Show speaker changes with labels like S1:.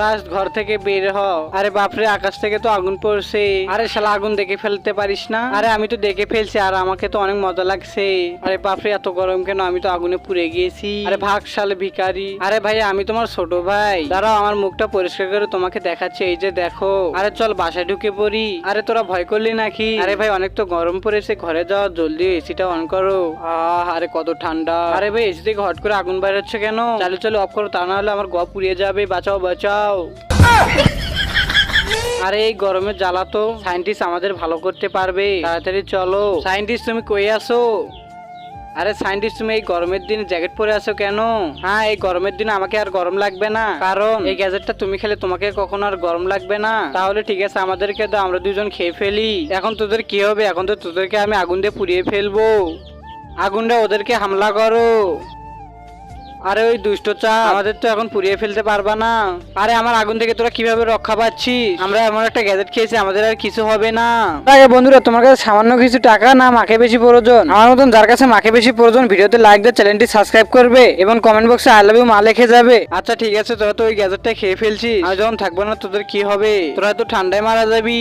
S1: রাজ ঘর থেকে বের হ। আরে বাপরে, আকাশ থেকে তো আগুন পড়ছে। আরে শালা, আগুন দেখে ফেলতে পারিস না? আরে আমি তো দেখে ফেলছি, আর আমাকে তো অনেক মজা লাগছে। আরে বাপরে, এত গরম কেন? আমি তো আগুনে পুড়ে গিয়েছি। আরে ভাগ শালে ভিখারি। আরে ভাই, আমি তোমার ছোট ভাই। দাঁড়াও, আমার মুখটা পরিষ্কার করে তোমাকে দেখাচ্ছি। এই যে দেখো। আরে চল বাসায় ঢুকে পড়ি। আরে তোরা ভয় করলি নাকি? আরে ভাই, অনেক তো গরম পড়েছে, ঘরে যাও জলদি, এসিটা অন করো। আরে কত ঠান্ডা। আরে ভাই, এসি থেকে হট করে আগুন বাইর হচ্ছে কেন? চালু চালু অফ করো, তা না হলে আমার গা পুড়িয়ে যাবে। বাঁচাও বাঁচাও। আরে এই গরমের জ্বালা তো সায়েন্টিস্ট আমাদের ভালো করতে পারবে। তাড়াতাড়ি চলো। সায়েন্টিস্ট, তুমি কই আছো? আরে সায়েন্টিস্ট, তুমি এই গরমের দিনে জ্যাকেট পরে আছো কেন? হ্যাঁ, এই গরমের দিনে আমাকে আর গরম লাগবে না, কারণ এই গ্যাজেটটা তুমি খেলে তোমাকে কখনো আর গরম লাগবে না। তাহলে ঠিক আছে, আমাদেরকে দাও, আমরা দুজন খেয়ে ফেলি। এখন তোদের কি হবে? এখন তো তোদেরকে আমি আগুন দিয়ে পুড়িয়ে ফেলবো। আগুনটা ওদেরকে হামলা করো। আরে ওই দুষ্ট চা, আমাদের তো এখন পুড়িয়ে ফেলতে পারবা না। আরে আমার আগুন থেকে তোরা কিভাবে রক্ষা পাচ্ছিস? আমরা এমন একটা গ্যাজেট খেয়েছি, আমাদের আর কিছু হবে না। আরে বন্ধুরা, তোমার কাছে সামান্য কিছু টাকা না মাকে বেশি প্রয়োজন? আমার মতন যার কাছে মাকে বেশি প্রয়োজন, ভিডিওতে লাইক দিয়ে চ্যানেলটি সাবস্ক্রাইব করবে এবং কমেন্ট বক্সে আই লাভ ইউ মা লিখে যাবে। আচ্ছা ঠিক আছে, তোরা তো ওই গ্যাজেটটা খেয়ে ফেলছিস, আমি যখন থাকবো না তোদের কি হবে? তোরা তো ঠান্ডায় মারা যাবি।